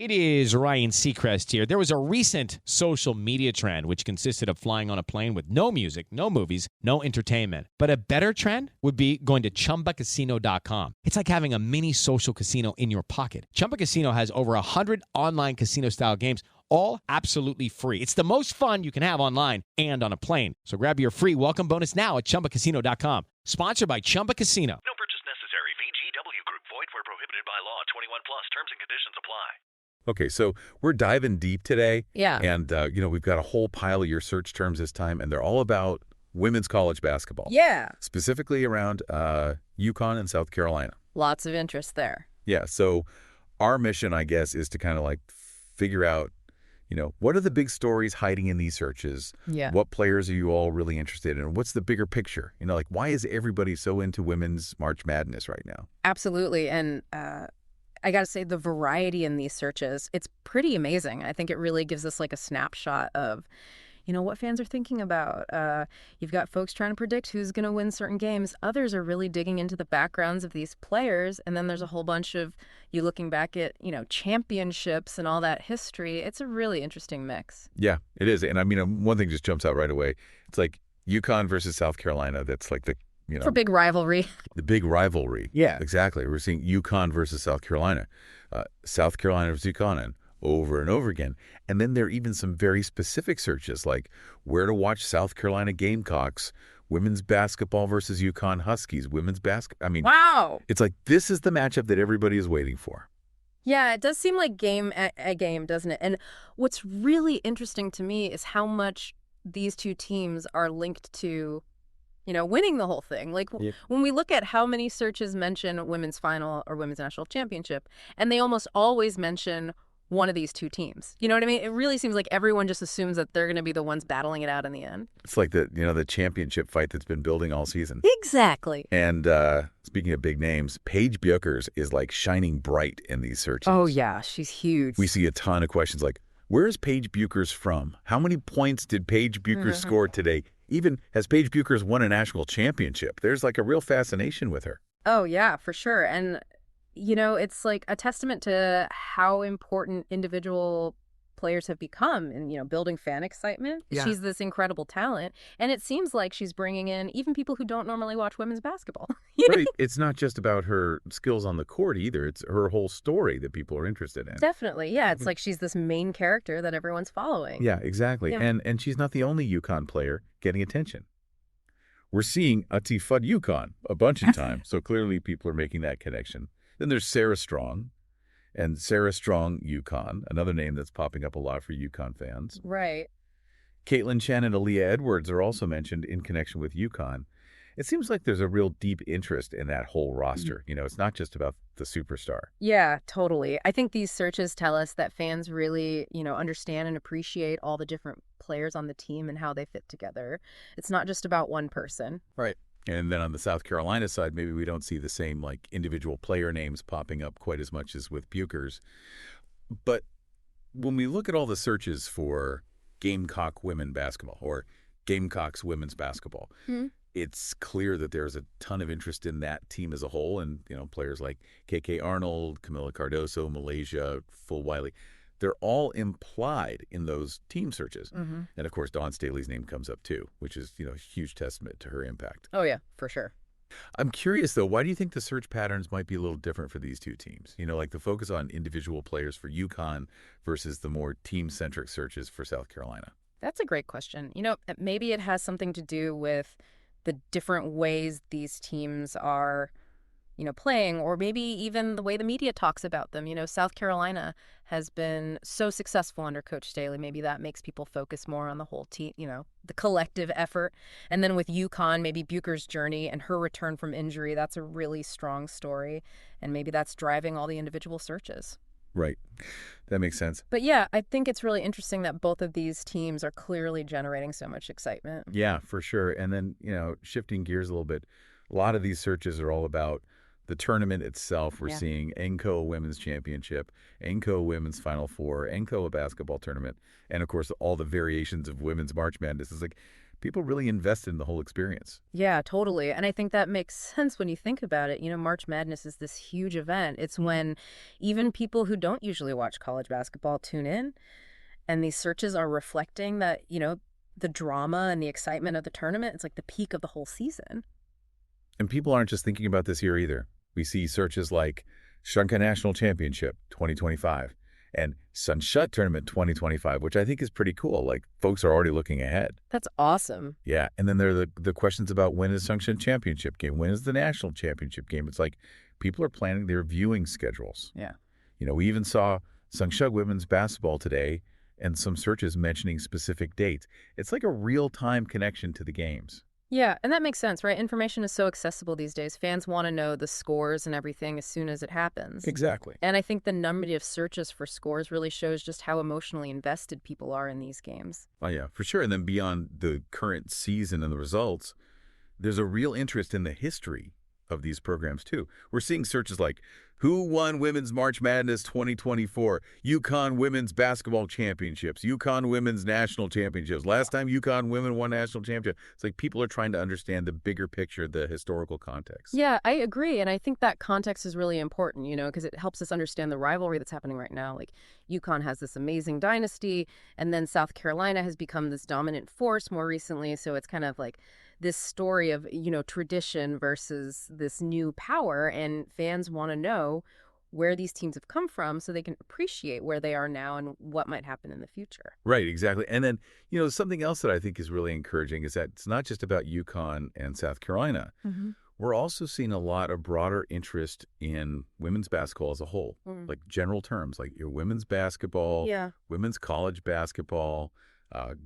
It is Ryan Seacrest here. There was a recent social media trend which consisted of flying on a plane with no music, no movies, no entertainment. But a better trend would be going to ChumbaCasino.com. It's like having a mini social casino in your pocket. Chumba Casino has over 100 online casino-style games, all absolutely free. It's the most fun you can have online and on a plane. So grab your free welcome bonus now at ChumbaCasino.com. Sponsored by Chumba Casino. No purchase necessary. VGW Group. Void where prohibited by law. 21 plus. Terms and conditions apply. Okay, so we're diving deep today. Yeah. And, we've got a whole pile of your search terms this time, and they're all about women's college basketball. Yeah. Specifically around UConn and South Carolina. Lots of interest there. Yeah, so our mission, I guess, is to kind of like figure out, what are the big stories hiding in these searches? Yeah. What players are you all really interested in? What's the bigger picture? Why is everybody so into women's March Madness right now? Absolutely. And I got to say, the variety in these searches, it's pretty amazing. I think it really gives us like a snapshot of, what fans are thinking about. You've got folks trying to predict who's going to win certain games. Others are really digging into the backgrounds of these players. And then there's a whole bunch of you looking back at, championships and all that history. It's a really interesting mix. Yeah, it is. And I mean, one thing just jumps out right away. It's like UConn versus South Carolina. That's like the for big rivalry. The big rivalry. Yeah. Exactly. We're seeing UConn versus South Carolina. South Carolina versus UConn over and over again. And then there are even some very specific searches like where to watch South Carolina Gamecocks, women's basketball versus UConn Huskies, women's basketball. I mean, wow. It's like this is the matchup that everybody is waiting for. Yeah, it does seem like game a game, doesn't it? And what's really interesting to me is how much these two teams are linked to winning the whole thing. Like when we look at how many searches mention women's final or women's national championship, and they almost always mention one of these two teams. You know what I mean? It really seems like everyone just assumes that they're going to be the ones battling it out in the end. It's like the championship fight that's been building all season. Exactly. And speaking of big names, Paige Bueckers is like shining bright in these searches. Oh yeah, she's huge. We see a ton of questions like, where is Paige Bueckers from? How many points did Paige Bueckers score today? Even has Paige Bueckers won a national championship? There's like a real fascination with her. Oh yeah, for sure. And it's like a testament to how important individual players have become in, building fan excitement. Yeah. She's this incredible talent. And it seems like she's bringing in even people who don't normally watch women's basketball. Right. It's not just about her skills on the court either. It's her whole story that people are interested in. Definitely. Yeah. It's like she's this main character that everyone's following. Yeah, exactly. Yeah. And she's not the only UConn player getting attention. We're seeing Ati Fudd UConn a bunch of times. So clearly people are making that connection. Then there's Sarah Strong, and Sarah Strong UConn, another name that's popping up a lot for UConn fans. Right. Caitlin Chen and Aaliyah Edwards are also mentioned in connection with UConn. It seems like there's a real deep interest in that whole roster. It's not just about the superstar. Yeah, totally. I think these searches tell us that fans really, understand and appreciate all the different players on the team and how they fit together. It's not just about one person. Right. And then on the South Carolina side, maybe we don't see the same like individual player names popping up quite as much as with Bueckers. But when we look at all the searches for Gamecock women basketball or Gamecocks women's basketball, it's clear that there's a ton of interest in that team as a whole. And, players like KK Arnold, Camila Cardoso, Malaysia, Full Wiley, they're all implied in those team searches. Mm-hmm. And, of course, Dawn Staley's name comes up, too, which is, a huge testament to her impact. Oh, yeah, for sure. I'm curious, though, why do you think the search patterns might be a little different for these two teams? Like the focus on individual players for UConn versus the more team-centric searches for South Carolina. That's a great question. Maybe it has something to do with the different ways these teams are playing, or maybe even the way the media talks about them. South Carolina has been so successful under Coach Staley. Maybe that makes people focus more on the whole team, the collective effort. And then with UConn, maybe Bueckers' journey and her return from injury, that's a really strong story. And maybe that's driving all the individual searches. Right. That makes sense. But yeah, I think it's really interesting that both of these teams are clearly generating so much excitement. Yeah, for sure. And then, shifting gears a little bit, a lot of these searches are all about the tournament itself. We're seeing NCAA Women's Championship, NCAA Women's Final Four, NCAA basketball tournament, and, of course, all the variations of women's March Madness. It's like people really invested in the whole experience. Yeah, totally. And I think that makes sense when you think about it. March Madness is this huge event. It's when even people who don't usually watch college basketball tune in. And these searches are reflecting that, the drama and the excitement of the tournament. It's like the peak of the whole season. And people aren't just thinking about this year either. We see searches like Shunka National Championship 2025 and Sunshut Tournament 2025, which I think is pretty cool. Like, folks are already looking ahead. That's awesome. Yeah. And then there are the questions about when is Sunshut Championship game? When is the National Championship game? It's like people are planning their viewing schedules. Yeah. We even saw Sunshut women's basketball today and some searches mentioning specific dates. It's like a real-time connection to the games. Yeah, and that makes sense, right? Information is so accessible these days. Fans want to know the scores and everything as soon as it happens. Exactly. And I think the number of searches for scores really shows just how emotionally invested people are in these games. Oh, yeah, for sure. And then beyond the current season and the results, there's a real interest in the history of these programs, too. We're seeing searches like, who won Women's March Madness 2024? UConn Women's Basketball Championships, UConn Women's National Championships. Last time UConn women won national championship. It's like people are trying to understand the bigger picture, the historical context. Yeah, I agree. And I think that context is really important, because it helps us understand the rivalry that's happening right now. Like, UConn has this amazing dynasty, and then South Carolina has become this dominant force more recently. So it's kind of like this story of, tradition versus this new power, and fans want to know where these teams have come from so they can appreciate where they are now and what might happen in the future. Right, exactly. And then, something else that I think is really encouraging is that it's not just about UConn and South Carolina. Mm-hmm. We're also seeing a lot of broader interest in women's basketball as a whole, like general terms, like your women's basketball, women's college basketball,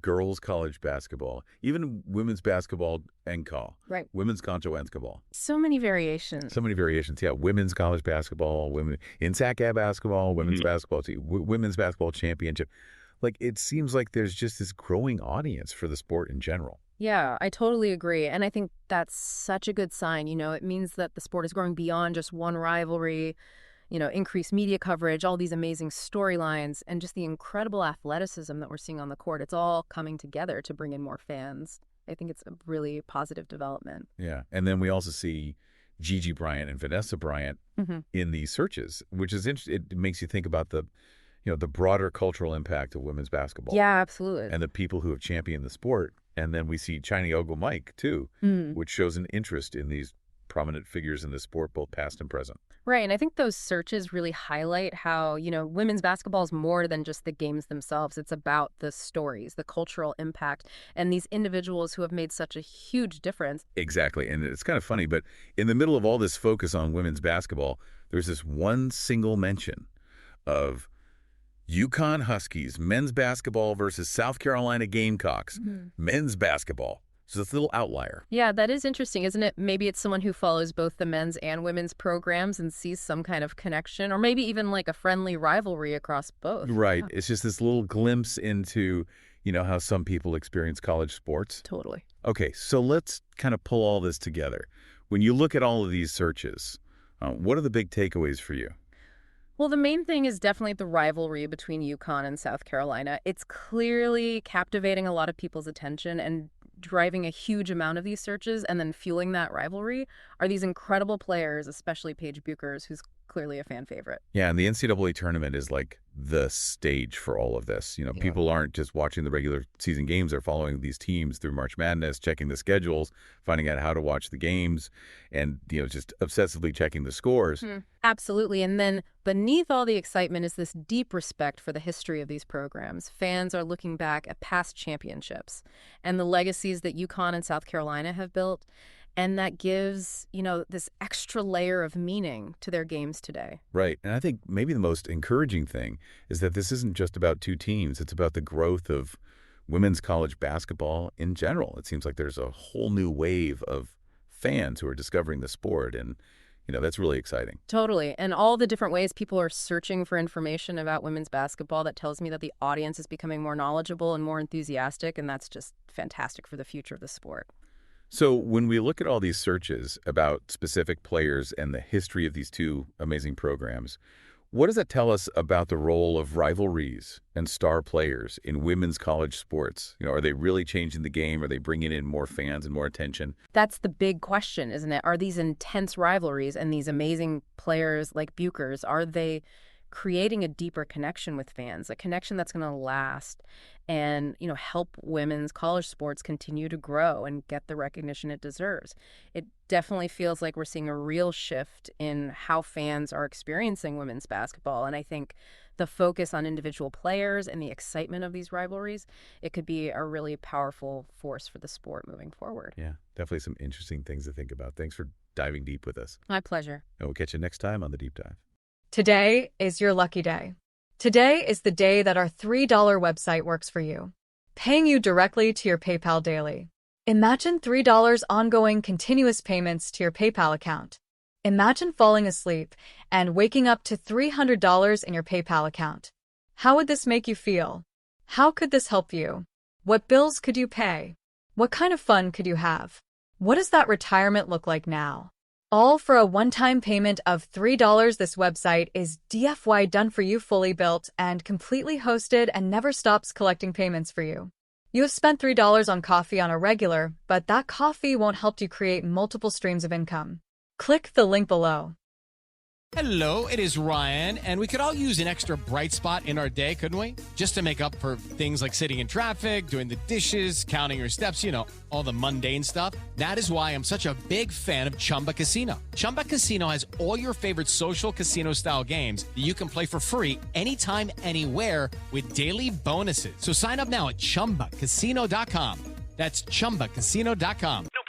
girls college basketball, even women's basketball NCAA, right? Women's Concho basketball. So many variations. So many variations. Yeah, women's college basketball, women in SACAB basketball, women's basketball team, women's basketball championship. Like, it seems like there's just this growing audience for the sport in general. Yeah, I totally agree. And I think that's such a good sign. It means that the sport is growing beyond just one rivalry, increased media coverage, all these amazing storylines, and just the incredible athleticism that we're seeing on the court. It's all coming together to bring in more fans. I think it's a really positive development. Yeah. And then we also see Gigi Bryant and Vanessa Bryant in these searches, which is interesting. It makes you think about the broader cultural impact of women's basketball. Yeah, absolutely. And the people who have championed the sport. And then we see China Ogo Mike, too, which shows an interest in these prominent figures in the sport, both past and present. Right. And I think those searches really highlight how, women's basketball is more than just the games themselves. It's about the stories, the cultural impact, and these individuals who have made such a huge difference. Exactly. And it's kind of funny, but in the middle of all this focus on women's basketball, there's this one single mention of UConn Huskies men's basketball versus South Carolina Gamecocks men's basketball. So it's a little outlier. Yeah, that is interesting, isn't it? Maybe it's someone who follows both the men's and women's programs and sees some kind of connection, or maybe even like a friendly rivalry across both. Right. Yeah. It's just this little glimpse into, how some people experience college sports. Totally. Okay, so let's kind of pull all this together. When you look at all of these searches, what are the big takeaways for you? Well, the main thing is definitely the rivalry between UConn and South Carolina. It's clearly captivating a lot of people's attention and driving a huge amount of these searches, and then fueling that rivalry are these incredible players, especially Paige Bueckers, who's clearly a fan favorite. Yeah, and the NCAA tournament is like the stage for all of this. People aren't just watching the regular season games. They're following these teams through March Madness, checking the schedules, finding out how to watch the games, and, just obsessively checking the scores. Absolutely. And then beneath all the excitement is this deep respect for the history of these programs. Fans are looking back at past championships and the legacies that UConn and South Carolina have built. And that gives, this extra layer of meaning to their games today. Right. And I think maybe the most encouraging thing is that this isn't just about two teams. It's about the growth of women's college basketball in general. It seems like there's a whole new wave of fans who are discovering the sport. And, that's really exciting. Totally. And all the different ways people are searching for information about women's basketball, that tells me that the audience is becoming more knowledgeable and more enthusiastic. And that's just fantastic for the future of the sport. So when we look at all these searches about specific players and the history of these two amazing programs, What does that tell us about the role of rivalries and star players in women's college sports? Are they really changing the game? Are they bringing in more fans and more attention? That's the big question, isn't it? Are these intense rivalries and these amazing players like Buchers, are they creating a deeper connection with fans, a connection that's going to last and, help women's college sports continue to grow and get the recognition it deserves? It definitely feels like we're seeing a real shift in how fans are experiencing women's basketball. And I think the focus on individual players and the excitement of these rivalries, it could be a really powerful force for the sport moving forward. Yeah, definitely some interesting things to think about. Thanks for diving deep with us. My pleasure. And we'll catch you next time on The Deep Dive. Today is your lucky day. Today is the day that our $3 website works for you, paying you directly to your PayPal daily. Imagine $3 ongoing continuous payments to your PayPal account. Imagine falling asleep and waking up to $300 in your PayPal account. How would this make you feel? How could this help you? What bills could you pay? What kind of fun could you have? What does that retirement look like now? All for a one-time payment of $3. This website is DFY done for you, fully built and completely hosted, and never stops collecting payments for you. You have spent $3 on coffee on a regular, but that coffee won't help you create multiple streams of income. Click the link below. Hello, it is Ryan, and we could all use an extra bright spot in our day, couldn't we? Just to make up for things like sitting in traffic, doing the dishes, counting your steps, all the mundane stuff. That is why I'm such a big fan of Chumba Casino. Chumba Casino has all your favorite social casino-style games that you can play for free anytime, anywhere with daily bonuses. So sign up now at ChumbaCasino.com. That's ChumbaCasino.com. No